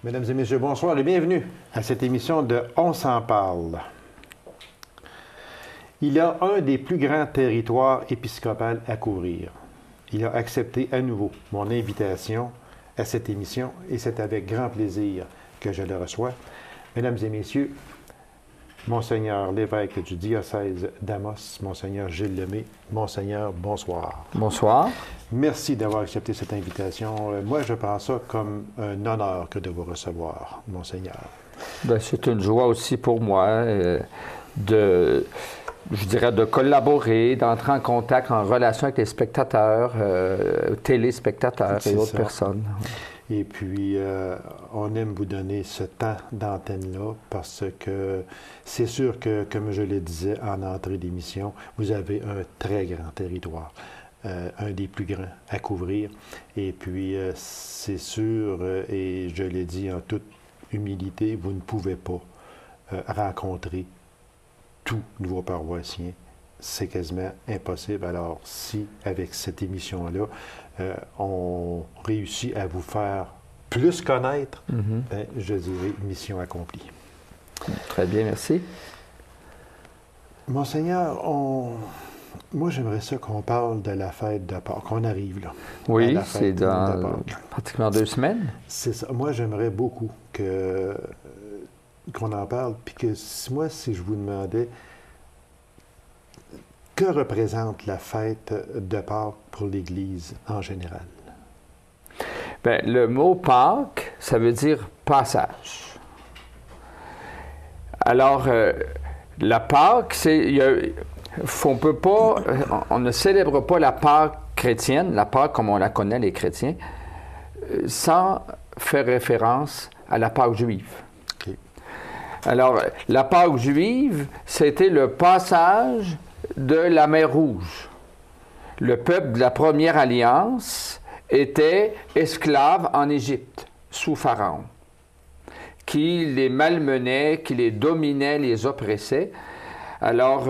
Mesdames et messieurs, bonsoir et bienvenue à cette émission de On s'en parle. Il a un des plus grands territoires épiscopaux à couvrir. Il a accepté à nouveau mon invitation à cette émission et c'est avec grand plaisir que je le reçois. Mesdames et messieurs, Monseigneur l'évêque du diocèse d'Amos, Monseigneur Gilles Lemay. Monseigneur, bonsoir. Bonsoir. Merci d'avoir accepté cette invitation. Moi, je prends ça comme un honneur que de vous recevoir, Monseigneur. Bien, c'est une joie aussi pour moi de collaborer, d'entrer en contact, en relation avec les spectateurs, téléspectateurs et autres personnes. Et puis, on aime vous donner ce temps d'antenne-là parce que c'est sûr que, comme je le disais en entrée d'émission, vous avez un très grand territoire, un des plus grands à couvrir. Et puis, c'est sûr, et je l'ai dit en toute humilité, vous ne pouvez pas rencontrer tous vos paroissiens. C'est quasiment impossible. Alors, si, avec cette émission-là, on réussit à vous faire plus connaître, ben, je dirais mission accomplie. Très bien, merci. Monseigneur, moi, j'aimerais ça qu'on parle de la fête de Pâques. On arrive là. Oui, c'est dans pratiquement 2 semaines. C'est ça. Moi, j'aimerais beaucoup qu'on en parle. Puis que si je vous demandais que représente la fête de Pâques pour l'Église en général? Bien, le mot Pâques, ça veut dire passage. Alors, la Pâques, on ne célèbre pas la Pâques chrétienne, la Pâques comme on la connaît, les chrétiens, sans faire référence à la Pâques juive. Okay. Alors, la Pâques juive, c'était le passage de la mer Rouge. Le peuple de la première alliance était esclave en Égypte, sous Pharaon, qui les malmenait, qui les dominait, les oppressait. Alors,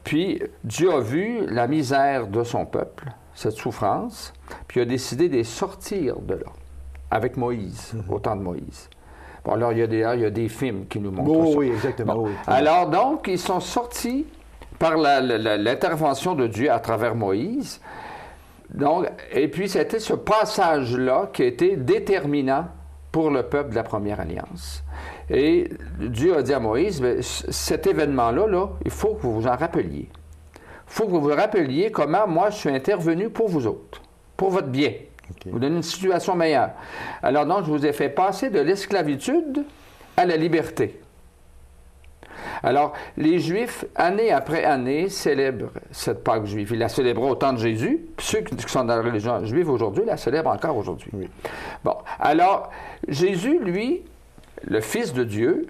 puis Dieu a vu la misère de son peuple, cette souffrance, puis a décidé de les sortir de là, avec Moïse, au temps de Moïse. Bon, alors, il y a des films qui nous montrent ça. Oui, exactement. Bon. Oui. Alors, donc, ils sont sortis par l'intervention de Dieu à travers Moïse. Donc, et puis, c'était ce passage-là qui a été déterminant pour le peuple de la Première Alliance. Et Dieu a dit à Moïse, bien, cet événement-là, il faut que vous vous en rappeliez. Il faut que vous vous rappeliez comment moi, je suis intervenu pour vous autres, pour votre bien. Okay. Vous donner une situation meilleure. Alors donc, je vous ai fait passer de l'esclavitude à la liberté. Alors, les Juifs, année après année, célèbrent cette Pâque juive. Ils la célébraient au temps de Jésus. Ceux qui sont dans la religion juive aujourd'hui la célèbrent encore aujourd'hui. Oui. Bon, alors, Jésus, lui, le Fils de Dieu,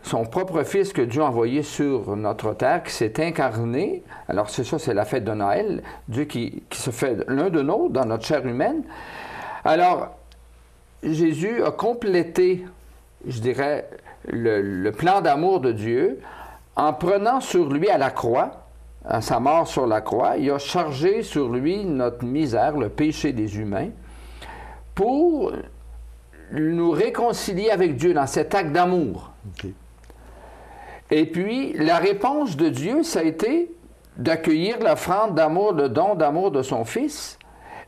son propre Fils que Dieu a envoyé sur notre terre, qui s'est incarné, alors c'est ça, c'est la fête de Noël, Dieu qui se fait l'un de nous dans notre chair humaine. Alors, Jésus a complété, je dirais, le plan d'amour de Dieu, en prenant sur lui à la croix, à sa mort sur la croix, il a chargé sur lui notre misère, le péché des humains, pour nous réconcilier avec Dieu dans cet acte d'amour. Okay. Et puis, la réponse de Dieu, ça a été d'accueillir l'offrande d'amour, le don d'amour de son Fils,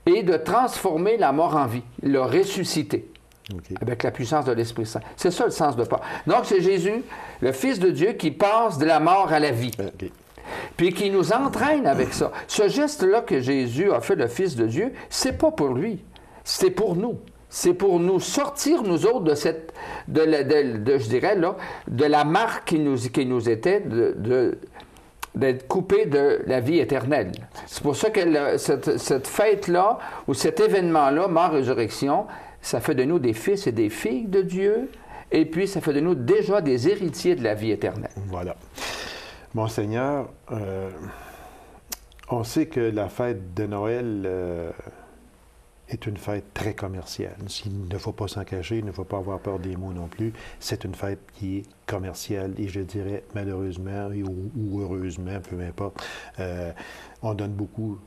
et de transformer la mort en vie, le ressusciter. Okay. Avec la puissance de l'Esprit Saint. C'est ça le sens de Pâques. Donc, c'est Jésus, le Fils de Dieu, qui passe de la mort à la vie. Okay. Puis qui nous entraîne avec ça. Ce geste-là que Jésus a fait, le Fils de Dieu, c'est pas pour lui, c'est pour nous. C'est pour nous sortir, nous autres, de cette, je dirais, là, de la marque qui nous était d'être coupés de la vie éternelle. C'est pour ça que cette fête-là, ou cet événement-là, mort-résurrection, ça fait de nous des fils et des filles de Dieu, et puis ça fait de nous déjà des héritiers de la vie éternelle. Voilà. Monseigneur, on sait que la fête de Noël est une fête très commerciale. Il ne faut pas s'en cacher, il ne faut pas avoir peur des mots non plus. C'est une fête qui est commerciale et je dirais malheureusement ou heureusement, peu importe, on donne beaucoup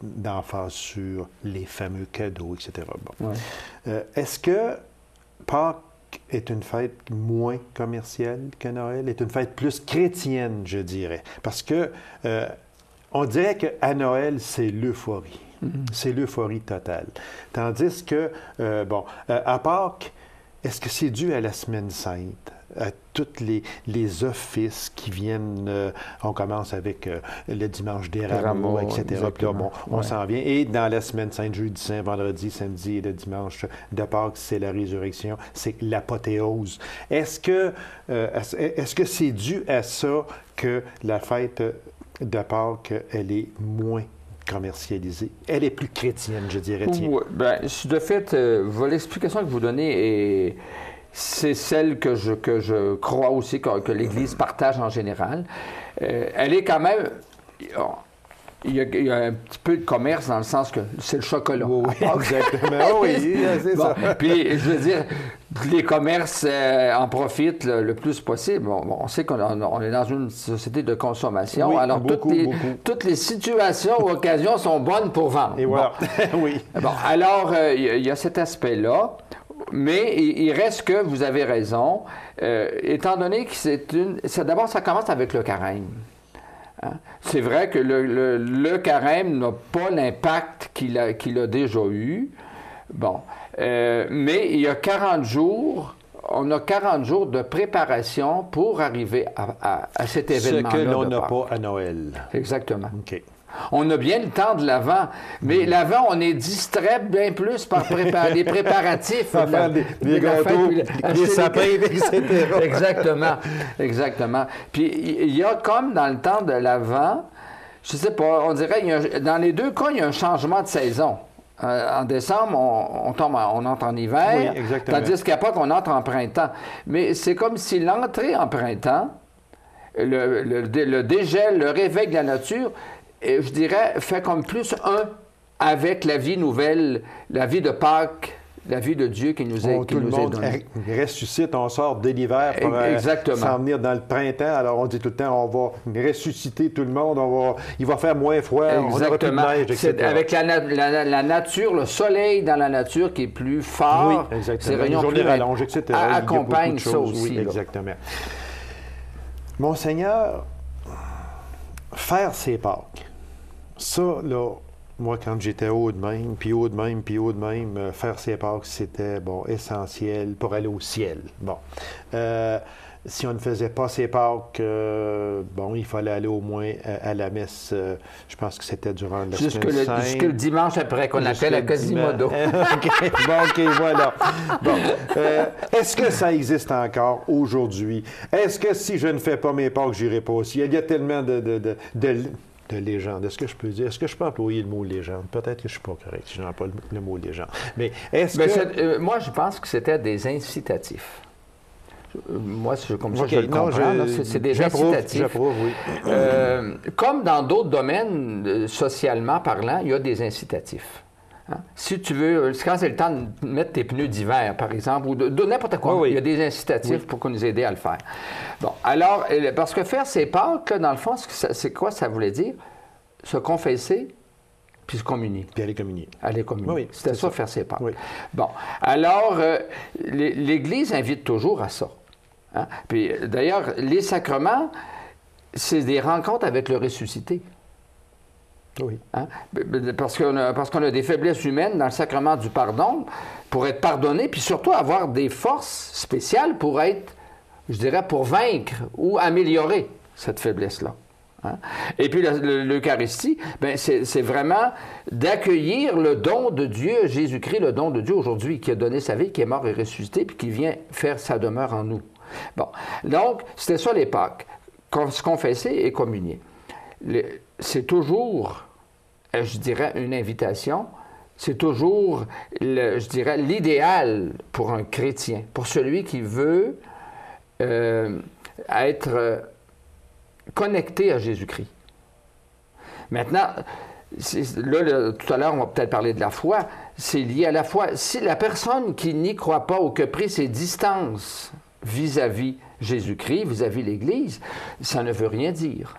d'emphase sur les fameux cadeaux, etc. Bon. Ouais. Est-ce que Pâques est une fête moins commerciale que Noël, est une fête plus chrétienne, je dirais? Parce que on dirait qu'à Noël, c'est l'euphorie. C'est l'euphorie totale. Tandis que, à Pâques, est-ce que c'est dû à la Semaine Sainte, à tous les offices qui viennent, on commence avec le dimanche des Rameaux, etc. Puis là, on s'en vient. Et dans la Semaine Sainte, jeudi saint, vendredi, samedi et le dimanche de Pâques, c'est la résurrection, c'est l'apothéose. Est-ce que c'est dû à ça que la fête de Pâques, elle est moins commercialisée? Elle est plus chrétienne, je dirais. Bien, de fait, l'explication que vous donnez c'est celle que je crois aussi que l'Église partage en général. Elle est quand même... Il y a un petit peu de commerce dans le sens que c'est le chocolat. Oui, exactement. Oui, c'est ça. Puis, je veux dire, les commerces en profitent le plus possible. On sait qu'on est dans une société de consommation. Oui, alors, toutes les situations ou occasions sont bonnes pour vendre. Et voilà. Oui. Bon, alors, il y a cet aspect-là. Mais il reste que, vous avez raison, étant donné que d'abord, ça commence avec le carême. Hein? C'est vrai que le carême n'a pas l'impact qu'il a déjà eu. Bon. Mais il y a 40 jours, on a 40 jours de préparation pour arriver à cet événement-là. Ce que l'on n'a pas à Noël. Exactement. OK. On a bien le temps de l'Avent, mais l'Avent, on est distrait bien plus par les préparatifs. Faire des gâteaux, des sapins, etc. Exactement. Puis il y a comme dans le temps de l'Avent, je sais pas, on dirait, dans les deux cas, il y a un changement de saison. En décembre, on entre en hiver, tandis qu'à Pâques, on entre en printemps. Mais c'est comme si l'entrée en printemps, le dégel, le réveil de la nature, je dirais, fait comme plus un avec la vie nouvelle, la vie de Pâques, la vie de Dieu qui nous est donnée. Tout le monde ressuscite, on sort de l'hiver pour s'en venir dans le printemps. Alors on dit tout le temps, on va ressusciter tout le monde, il va faire moins froid, on n'aura plus de neige, etc. C'est avec la nature, le soleil dans la nature qui est plus fort. Oui, exactement. Les journées rallongées, etc. Accompagne ça aussi. Oui, exactement. Monseigneur, faire ses Pâques. Ça, là, moi, quand j'étais haut de même, faire ses Pâques, c'était, essentiel pour aller au ciel. Bon. Si on ne faisait pas ses Pâques, il fallait aller au moins à la messe, je pense que c'était durant la semaine sainte. Jusque le dimanche après, qu'on appelle à Quasimodo. OK, voilà. Bon. Est-ce que ça existe encore aujourd'hui? Est-ce que si je ne fais pas mes Pâques, j'irai pas au ciel? Il y a tellement de légende. Est-ce que je peux dire? Est-ce que je peux employer le mot légende? Peut-être que je ne suis pas correct si je n'emploie le mot légende. Mais est-ce que... moi, je pense que c'était des incitatifs. Moi, comme ça, je le comprends. C'est des incitatifs. J'approuve, oui. Comme dans d'autres domaines, socialement parlant, il y a des incitatifs. Hein? Si tu veux, quand c'est le temps de mettre tes pneus d'hiver, par exemple, ou de n'importe quoi, il y a des incitatifs pour nous aider à le faire. Bon, alors, parce que faire ses Pâques, là, dans le fond, c'est quoi ça voulait dire? Se confesser, puis se communier. Puis aller communier. Aller communier. Oui, c'était ça, faire ses Pâques. Oui. Bon, alors, l'Église invite toujours à ça. Hein? Puis, d'ailleurs, les sacrements, c'est des rencontres avec le ressuscité. Oui. Hein? Parce qu'on a des faiblesses humaines dans le sacrement du pardon pour être pardonné, puis surtout avoir des forces spéciales pour être, je dirais, pour vaincre ou améliorer cette faiblesse-là. Hein? Et puis l'Eucharistie, c'est vraiment d'accueillir le don de Dieu, Jésus-Christ, le don de Dieu aujourd'hui, qui a donné sa vie, qui est mort et ressuscité, puis qui vient faire sa demeure en nous. Bon, donc, c'était ça les Pâques, se confesser et communier. C'est toujours, je dirais, une invitation, c'est toujours, je dirais, l'idéal pour un chrétien, pour celui qui veut être connecté à Jésus-Christ. Maintenant, tout à l'heure, on va peut-être parler de la foi. c'est lié à la foi. Si la personne qui n'y croit pas ou qui a pris ses distances vis-à-vis Jésus-Christ, vis-à-vis l'Église, ça ne veut rien dire.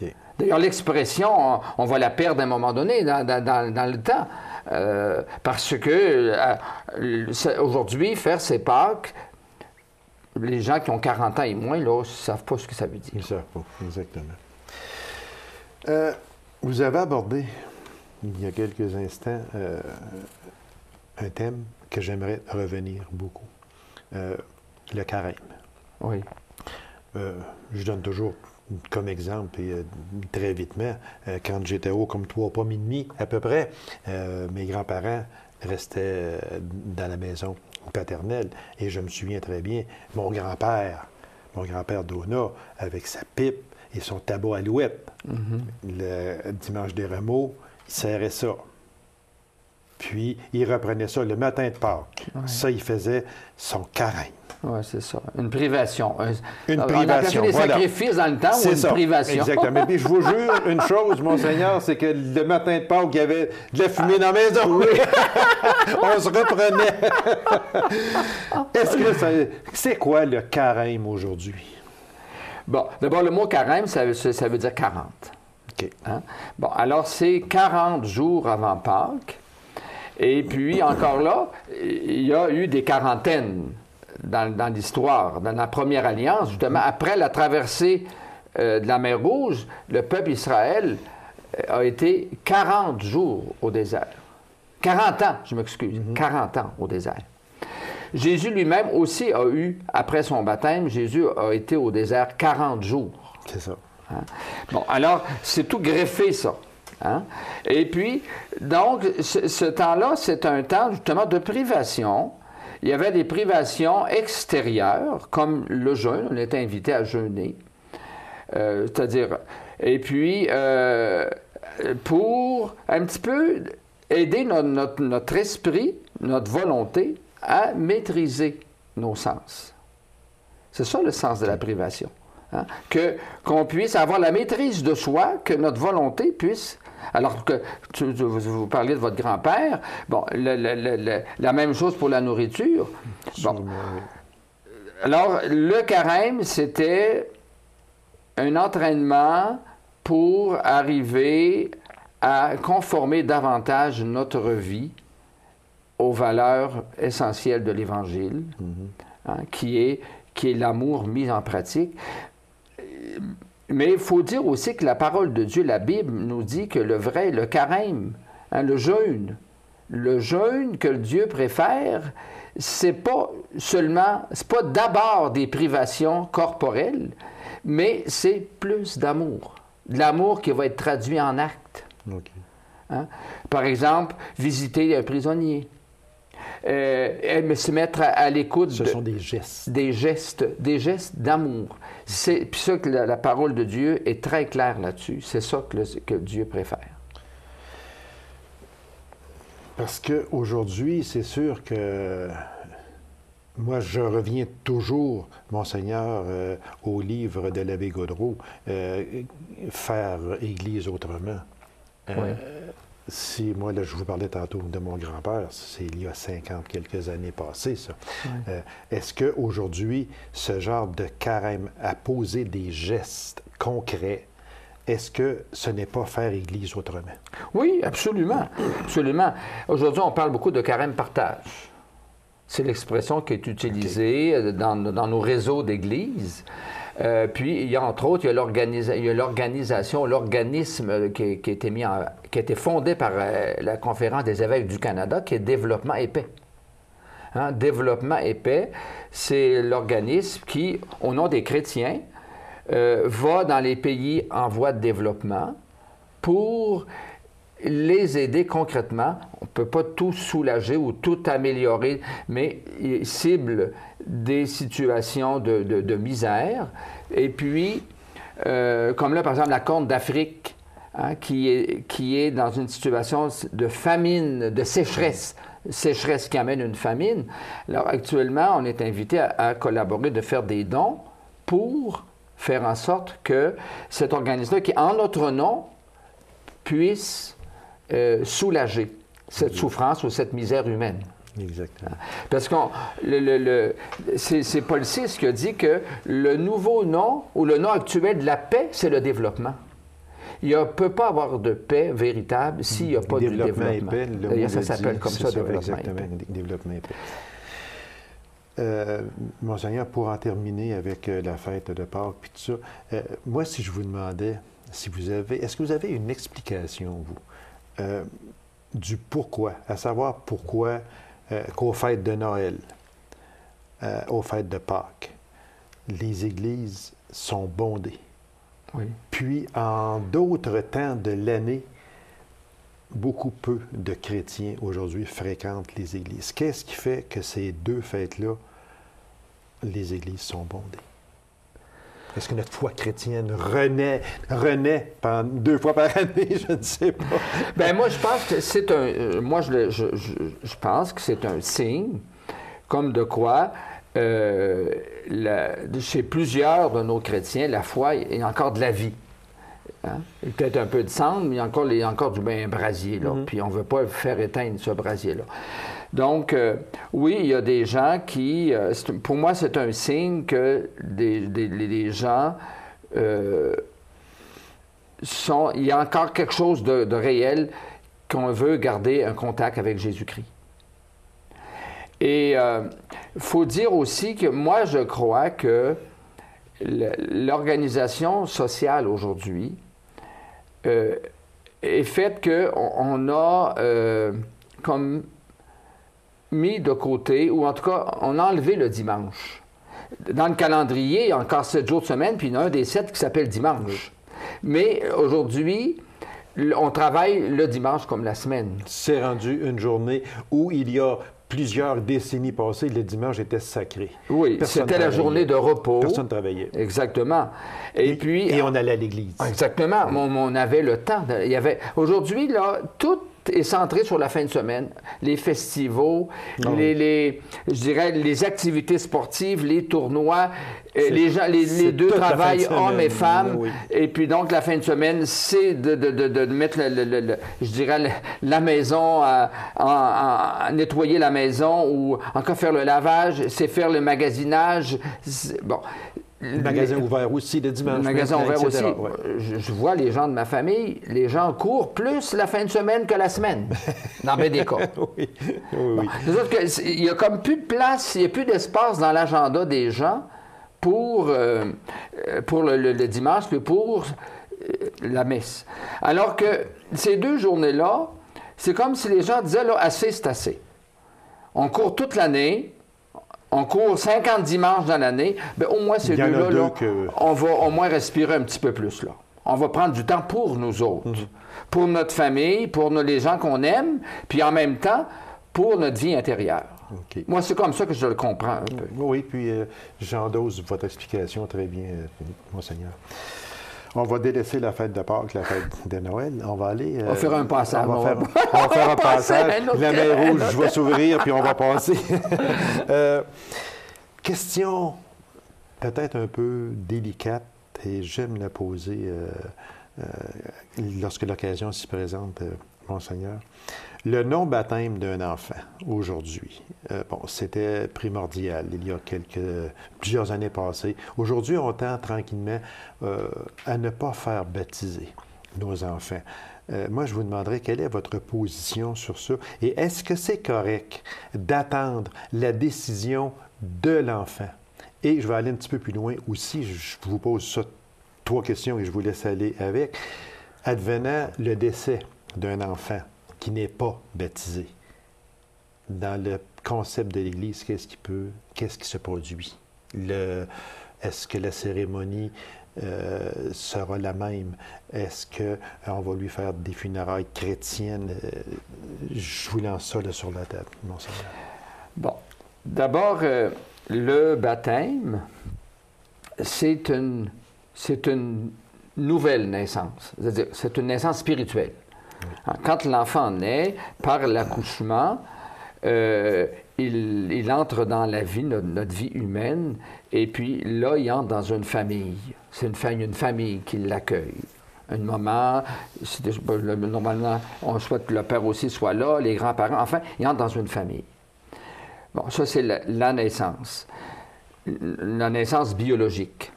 OK. D'ailleurs, l'expression, on va la perdre à un moment donné dans le temps. Parce que aujourd'hui, faire ses Pâques, les gens qui ont 40 ans et moins, là, ne savent pas ce que ça veut dire. Ils ne savent pas, exactement. Vous avez abordé, il y a quelques instants, un thème que j'aimerais revenir beaucoup. Le carême. Oui. Je donne toujours comme exemple, et très vitement, quand j'étais haut comme 3 pommes et demi, à peu près, mes grands-parents restaient dans la maison paternelle. Et je me souviens très bien, mon grand-père Donat, avec sa pipe et son tabac alouette, le dimanche des Rameaux, il serrait ça. Puis, il reprenait ça le matin de Pâques. Ouais. Ça, il faisait son carême. Oui, c'est ça. Une privation. Une on privation, a des sacrifices dans le temps ou une privation. Exactement. Puis je vous jure une chose, Monseigneur, c'est que le matin de Pâques, il y avait de la fumée dans la maison. Oui. On se reprenait. Est-ce que c'est quoi le carême aujourd'hui? Bon, d'abord, le mot carême, ça veut dire 40. OK. Hein? Bon, alors c'est 40 jours avant Pâques. Et puis, encore là, il y a eu des quarantaines dans l'histoire. Dans la première alliance, justement, après la traversée de la mer Rouge, le peuple Israël a été 40 jours au désert. 40 ans, je m'excuse, 40 ans au désert. Jésus lui-même aussi a eu, après son baptême, Jésus a été au désert 40 jours. C'est ça. Hein? Bon, alors, c'est tout greffé, ça. Hein? Et puis, donc, ce temps-là, c'est un temps, justement, de privation. Il y avait des privations extérieures, comme le jeûne. On était invité à jeûner. C'est-à-dire... Et puis, pour un petit peu aider notre esprit, notre volonté, à maîtriser nos sens. C'est ça le sens de la privation. Hein? Qu'on puisse avoir la maîtrise de soi, que notre volonté puisse... Alors que vous parliez de votre grand-père, bon, la même chose pour la nourriture. Bon. Alors, le carême, c'était un entraînement pour arriver à conformer davantage notre vie aux valeurs essentielles de l'Évangile, hein, qui est l'amour mis en pratique. Mais il faut dire aussi que la parole de Dieu, la Bible, nous dit que le carême, hein, le jeûne que Dieu préfère, c'est pas d'abord des privations corporelles, mais c'est plus d'amour. De l'amour qui va être traduit en actes. Okay. Hein? Par exemple, visiter un prisonnier. Se mettre à l'écoute. Ce sont des gestes. Des gestes d'amour. C'est puis ça que la parole de Dieu est très claire là-dessus. C'est ça que Dieu préfère. Parce qu'aujourd'hui, c'est sûr que moi, je reviens toujours, Monseigneur, au livre de l'abbé Gaudreau, faire Église autrement. Oui. Si, moi, là, je vous parlais tantôt de mon grand-père, c'est il y a 50 quelques années passées, ça. Oui. Est-ce qu'aujourd'hui, ce genre de carême à poser des gestes concrets, est-ce que ce n'est pas faire Église autrement? Oui, absolument. Absolument. Aujourd'hui, on parle beaucoup de carême partage. C'est l'expression qui est utilisée dans nos réseaux d'églises. Puis, il y a entre autres, il y a l'organisation, l'organisme qui a été fondé par la Conférence des évêques du Canada, qui est Développement et Paix. Hein? Développement et Paix, c'est l'organisme qui, au nom des chrétiens, va dans les pays en voie de développement pour les aider concrètement. On ne peut pas tout soulager ou tout améliorer, mais il cible des situations de misère. Et puis, comme là, par exemple, la Corne d'Afrique, hein, qui est dans une situation de famine, de sécheresse qui amène une famine. Alors, actuellement, on est invité à collaborer, de faire des dons pour faire en sorte que cet organisme-là, qui, en notre nom, puisse soulager cette souffrance ou cette misère humaine. Exactement. Parce que c'est Paul VI qui a dit que le nouveau nom ou le nom actuel de la paix, c'est le développement. Il ne peut pas avoir de paix véritable s'il n'y a pas de développement. Et paix, d'ailleurs, ça s'appelle comme ça, développement exactement, et paix. Développement et paix. Monseigneur, pour en terminer avec la fête de Pâques puis tout ça, moi, si je vous demandais, est-ce que vous avez une explication, vous, du pourquoi, à savoir pourquoi qu'aux fêtes de Noël, aux fêtes de Pâques, les églises sont bondées. Oui. Puis, en d'autres temps de l'année, beaucoup peu de chrétiens aujourd'hui fréquentent les églises. Qu'est-ce qui fait que ces deux fêtes-là, les églises sont bondées? Est-ce que notre foi chrétienne renaît pendant 2 fois par année? Je ne sais pas. Bien, moi, je pense que c'est un... moi, je pense que c'est un signe, comme de quoi, chez plusieurs de nos chrétiens, la foi est encore de la vie. Hein? Il y a peut-être un peu de cendre, mais il y a encore du bain brasier, là. Puis on ne veut pas faire éteindre ce brasier-là. Donc, oui, il y a des gens qui... pour moi, c'est un signe que les gens sont... Il y a encore quelque chose de réel qu'on veut garder un contact avec Jésus-Christ. Et il faut dire aussi que moi, je crois que l'organisation sociale aujourd'hui est faite qu'on a comme mis de côté, ou en tout cas, on a enlevé le dimanche. Dans le calendrier, il y a encore 7 jours de semaine, puis il y en a un des 7 qui s'appelle dimanche. Mais aujourd'hui, on travaille le dimanche comme la semaine. C'est rendu une journée où il y a plusieurs décennies passées, le dimanche était sacré. Oui, c'était la journée de repos. Personne ne travaillait. Exactement. Et on allait à l'église. Exactement. On avait le temps. Aujourd'hui, là, tout est centré sur la fin de semaine. Les festivals, je dirais, les activités sportives, les tournois, les deux travaillent, hommes et femmes. Oui. Et puis donc, la fin de semaine, c'est de mettre, je dirais, la maison, à nettoyer la maison ou encore faire le lavage, c'est faire le magasinage. Bon. Le magasin ouvert aussi le dimanche. Le magasin ouvert aussi. Ouais. Je vois les gens de ma famille, les gens courent plus la fin de semaine que la semaine, dans bien des cas. Oui. Bon. Il n'y a comme plus de place, il n'y a plus d'espace dans l'agenda des gens pour le dimanche, puis pour la messe. Alors que ces 2 journées-là, c'est comme si les gens disaient, là, assez, c'est assez. On court toute l'année. On court 50 dimanches dans l'année, bien, au moins ces deux-là, on va au moins respirer un petit peu plus. Là. On va prendre du temps pour nous autres, pour notre famille, pour les gens qu'on aime, puis en même temps, pour notre vie intérieure. Okay. Moi, c'est comme ça que je le comprends un peu. Oui, puis j'endosse votre explication très bien, Monseigneur. On va délaisser la fête de Pâques, la fête de Noël. On va aller... on va faire un passage. On va faire un passage. La mer rouge va s'ouvrir, puis on va passer. Question peut-être un peu délicate, et j'aime la poser lorsque l'occasion s'y présente, Monseigneur. Le non-baptême d'un enfant, aujourd'hui, c'était primordial il y a plusieurs années passées. Aujourd'hui, on tend tranquillement à ne pas faire baptiser nos enfants. Moi, je vous demanderais quelle est votre position sur ça et est-ce que c'est correct d'attendre la décision de l'enfant? Et je vais aller un petit peu plus loin aussi, je vous pose ça 3 questions et je vous laisse aller avec. Advenant le décès d'un enfant qui n'est pas baptisé, dans le concept de l'Église, qu'est-ce qui se produit? Est-ce que la cérémonie sera la même? Est-ce qu'on va lui faire des funérailles chrétiennes? Je vous lance ça là, sur la table, Monseigneur. Bon. D'abord, le baptême, c'est une nouvelle naissance. C'est-à-dire, c'est une naissance spirituelle. Quand l'enfant naît, par l'accouchement, il entre dans la vie, notre vie humaine, et puis là, il entre dans une famille. C'est une famille qui l'accueille. une maman, normalement, on souhaite que le père aussi soit là, les grands-parents, enfin, ils entrent dans une famille. Bon, ça, c'est la naissance biologique.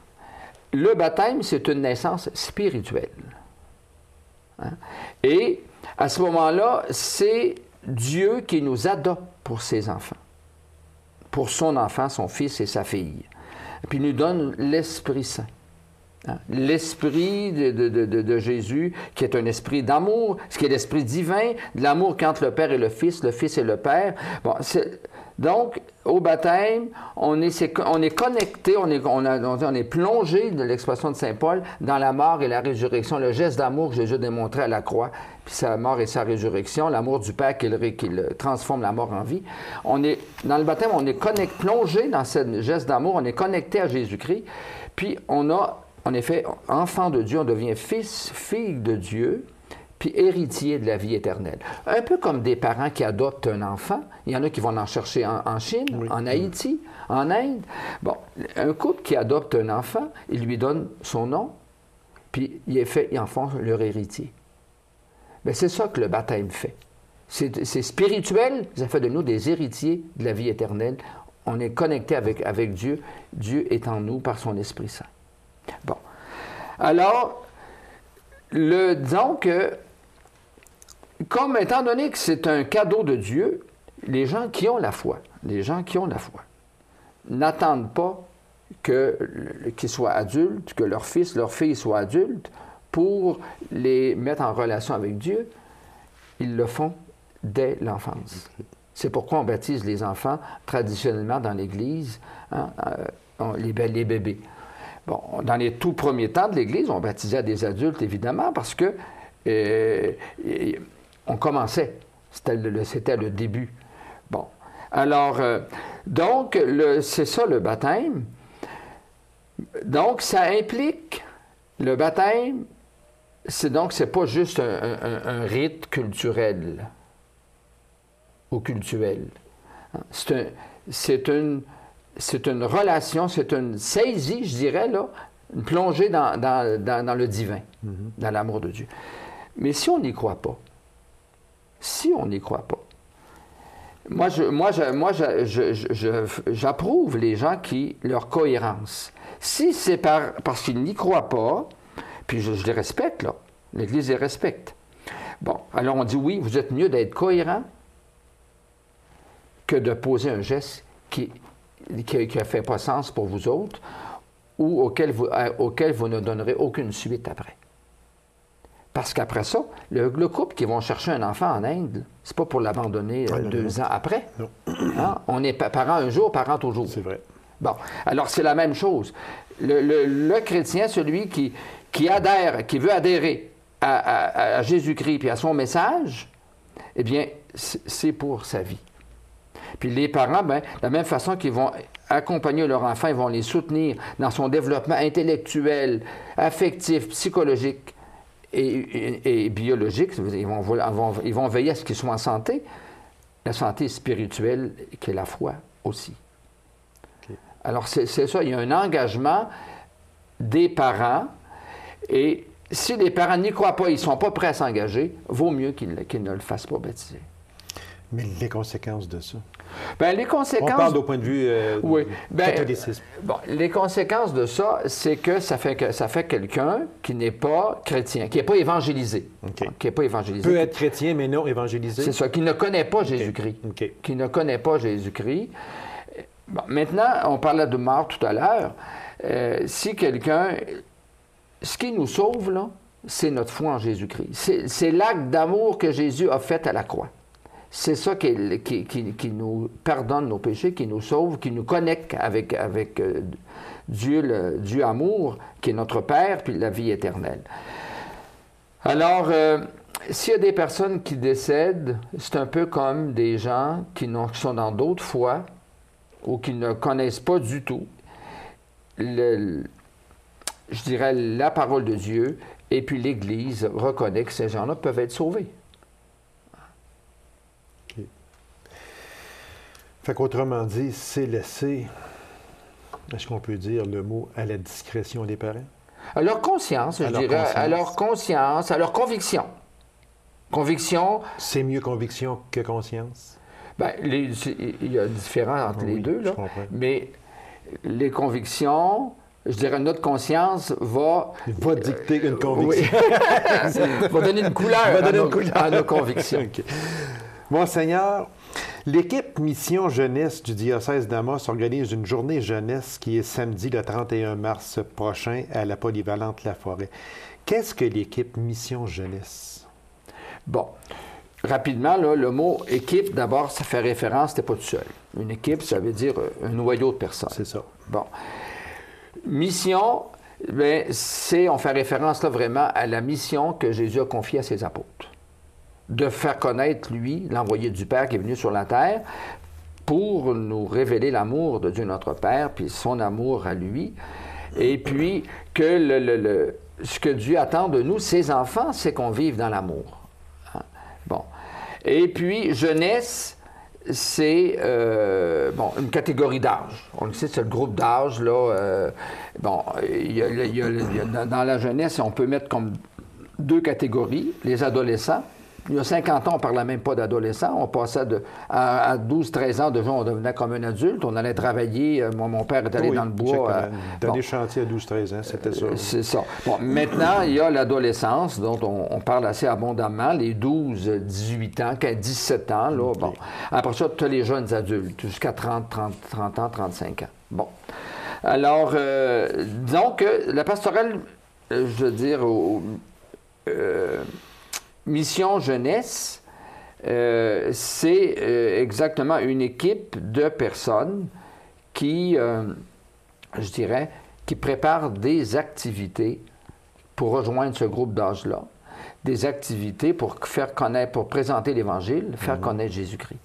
Le baptême, c'est une naissance spirituelle. Hein? Et à ce moment-là, c'est Dieu qui nous adopte pour ses enfants, pour son enfant, son fils et sa fille. Puis il nous donne l'Esprit Saint. Hein? L'Esprit de Jésus, qui est un esprit d'amour, ce qui est l'Esprit divin, de l'amour entre le Père et le Fils et le Père. Bon, donc, au baptême, on est connecté, on est plongé, de l'expression de Saint Paul, dans la mort et la résurrection, le geste d'amour que Jésus a démontré à la croix, puis sa mort et sa résurrection, l'amour du Père qui transforme la mort en vie. Dans le baptême, on est plongé dans ce geste d'amour, on est connecté à Jésus-Christ, puis on est fait enfant de Dieu, on devient fils, fille de Dieu, puis héritier de la vie éternelle. Un peu comme des parents qui adoptent un enfant. Il y en a qui vont en chercher en Chine, oui, en Haïti, en Inde. Bon, un couple qui adopte un enfant, il lui donne son nom, puis ils en font leur héritier. Bien, c'est ça que le baptême fait. C'est spirituel, ça fait de nous des héritiers de la vie éternelle. On est connecté avec Dieu. Dieu est en nous par son Esprit Saint. Bon. Alors, disons que, comme étant donné que c'est un cadeau de Dieu, les gens qui ont la foi, n'attendent pas qu'ils soient adultes, que leur fils, leur fille soient adultes pour les mettre en relation avec Dieu. Ils le font dès l'enfance. C'est pourquoi on baptise les enfants traditionnellement dans l'Église, hein, les bébés. Bon, dans les tout premiers temps de l'Église, on baptisait des adultes, évidemment, parce que on commençait. C'était le début. Bon. Alors, donc, c'est ça le baptême. Donc, ça implique, le baptême, c'est pas juste un rite culturel ou cultuel. C'est une relation, c'est une saisie, je dirais, là, une plongée dans le divin, dans l'amour de Dieu. Mais si on n'y croit pas, moi, j'approuve les gens leur cohérence. Si c'est parce qu'ils n'y croient pas, puis je les respecte, là, l'Église les respecte. Bon, alors on dit oui, vous êtes mieux d'être cohérent que de poser un geste qui ne fait pas sens pour vous autres ou auquel vous ne donnerez aucune suite après. Parce qu'après ça, le couple qui vont chercher un enfant en Inde, c'est pas pour l'abandonner 2 ans après. Non. Hein? On est parent un jour, parent toujours. C'est vrai. Bon, alors c'est la même chose. Le chrétien, celui qui adhère, qui veut adhérer à Jésus-Christ et à son message, eh bien, c'est pour sa vie. Puis les parents, bien, de la même façon qu'ils vont accompagner leur enfant, ils vont les soutenir dans son développement intellectuel, affectif, psychologique et biologique. Ils vont veiller à ce qu'ils soient en santé. La santé spirituelle, qui est la foi aussi. Okay. Alors, c'est ça, il y a un engagement des parents, et si les parents n'y croient pas, ils ne sont pas prêts à s'engager, vaut mieux qu'ils ne le fassent pas baptiser. Mais les conséquences de ça? Bien, les conséquences... On parle au point de vue oui. catholicisme. Bon, les conséquences de ça, c'est que ça fait quelqu'un qui n'est pas chrétien, qui n'est pas évangélisé. Okay. Qui n'est pas évangélisé. Peut être chrétien, mais non évangélisé. C'est ça, qui ne connaît pas Jésus-Christ. Okay. Qui ne connaît pas Jésus-Christ. Bon, maintenant, on parlait de mort tout à l'heure. Si quelqu'un... Ce qui nous sauve, là, c'est notre foi en Jésus-Christ. C'est l'acte d'amour que Jésus a fait à la croix. C'est ça qui nous pardonne nos péchés, qui nous sauve, qui nous connecte avec Dieu, le Dieu amour, qui est notre Père, puis la vie éternelle. Alors, s'il y a des personnes qui décèdent, c'est un peu comme des gens qui sont dans d'autres foi ou qui ne connaissent pas du tout, je dirais, la parole de Dieu, et puis l'Église reconnaît que ces gens-là peuvent être sauvés. Fait qu'autrement dit, c'est laissé, est-ce qu'on peut dire le mot, à la discrétion des parents? À leur conscience, je dirais. À leur conscience, à leur conviction. Conviction. C'est mieux conviction que conscience? Bien, il y a une différence entre les deux, là. Mais les convictions, je dirais, notre conscience va... Va dicter une conviction. Oui. Va donner une couleur, à nos convictions. Okay. Monseigneur, l'équipe Mission Jeunesse du diocèse d'Amos organise une journée jeunesse qui est samedi le 31 mars prochain à la polyvalente La Forêt. Qu'est-ce que l'équipe Mission Jeunesse? Bon, rapidement, là, le mot équipe, d'abord, ça fait référence, t'es pas tout seul. Une équipe, ça veut dire un noyau de personnes. C'est ça. Bon. Mission, bien, on fait référence là vraiment à la mission que Jésus a confiée à ses apôtres. De faire connaître, lui, l'envoyé du Père qui est venu sur la terre pour nous révéler l'amour de Dieu notre Père, puis son amour à lui. Et puis que ce que Dieu attend de nous, ses enfants, c'est qu'on vive dans l'amour. Hein? Bon. Et puis, jeunesse, c'est une catégorie d'âge. On le sait, c'est le groupe d'âge, là. Dans la jeunesse, on peut mettre comme deux catégories, les adolescents. Il y a 50 ans, on ne parlait même pas d'adolescents. On passait à 12-13 ans, déjà, on devenait comme un adulte. On allait travailler. Moi, mon père est allé dans le bois. Dans des chantiers à 12-13 ans, c'était ça. C'est ça. Bon, maintenant, il y a l'adolescence, dont on parle assez abondamment, les 12-18 ans, 17 ans. Là, okay. Bon. Après ça, tu as les jeunes adultes, jusqu'à 30 ans, 35 ans. Bon. Alors, disons que la pastorale, je veux dire, Mission Jeunesse, c'est exactement une équipe de personnes qui, je dirais, qui préparent des activités pour rejoindre ce groupe d'âge-là, des activités pour faire connaître, pour présenter l'Évangile, faire connaître Jésus-Christ.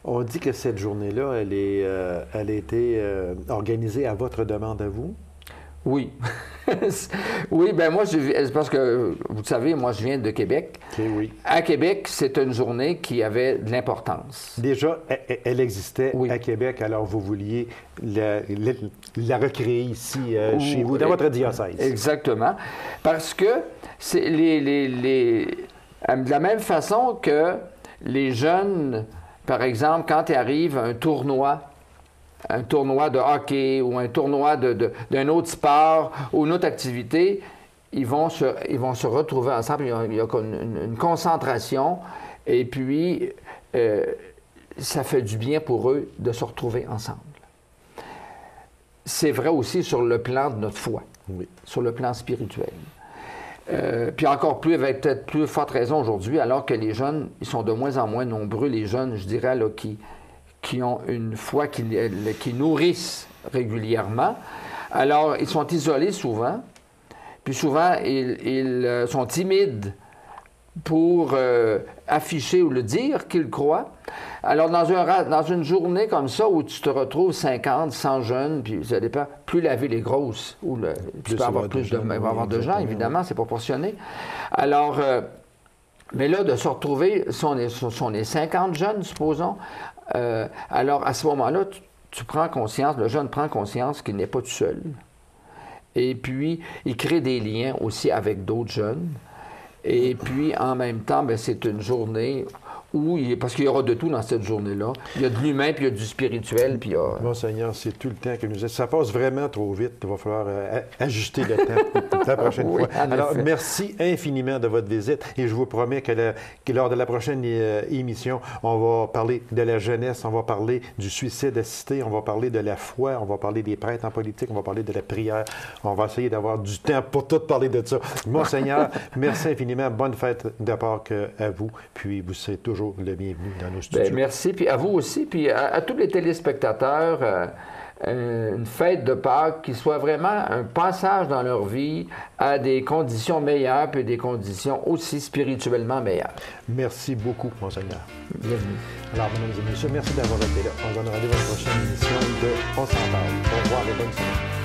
On dit que cette journée-là, elle a été organisée à votre demande à vous? Oui. Oui, bien moi, parce que, vous savez, moi, je viens de Québec. Okay, oui. À Québec, c'est une journée qui avait de l'importance. Déjà, elle existait à Québec, alors vous vouliez la recréer ici, chez vous, dans votre diocèse. Exactement. Parce que c'est de la même façon que les jeunes, par exemple, quand il arrive un tournoi de hockey ou un tournoi d'un autre sport ou une autre activité, ils vont se retrouver ensemble. Il y a une concentration et puis ça fait du bien pour eux de se retrouver ensemble. C'est vrai aussi sur le plan de notre foi, sur le plan spirituel. Puis encore plus, avec peut-être plus forte raison aujourd'hui, alors que les jeunes, ils sont de moins en moins nombreux, les jeunes, je dirais, là, qui ont une foi qui nourrissent régulièrement. Alors, ils sont isolés souvent, puis souvent, ils sont timides pour afficher ou le dire qu'ils croient. Alors, dans une journée comme ça, où tu te retrouves 50, 100 jeunes, puis ça dépend, plus la ville est grosse, tu peux avoir plus de gens, évidemment, c'est proportionné. Alors, mais là, de se retrouver, si on est 50 jeunes, supposons, alors, à ce moment-là, tu prends conscience, le jeune prend conscience qu'il n'est pas tout seul. Et puis, il crée des liens aussi avec d'autres jeunes. Et puis, en même temps, bien, c'est une journée parce qu'il y aura de tout dans cette journée-là. Il y a de l'humain, puis il y a du spirituel, puis il y a... Monseigneur, c'est tout le temps que nous... Ça passe vraiment trop vite. Il va falloir ajuster le temps la prochaine fois. Alors, merci infiniment de votre visite. Et je vous promets que lors de la prochaine émission, on va parler de la jeunesse, on va parler du suicide assisté, on va parler de la foi, on va parler des prêtres en politique, on va parler de la prière. On va essayer d'avoir du temps pour tout parler de ça. Monseigneur, merci infiniment. Bonne fête de Pâques à vous. Puis, vous serez toujours le bienvenu dans nos studios. Bien, merci, puis à vous aussi, puis à tous les téléspectateurs, une fête de Pâques qui soit vraiment un passage dans leur vie à des conditions meilleures, puis des conditions aussi spirituellement meilleures. Merci beaucoup, Monseigneur. Bienvenue. Alors, mesdames et messieurs, merci d'avoir été là. On va nous rendez-vous à la prochaine émission de On s'en parle. Au revoir et bonne semaine.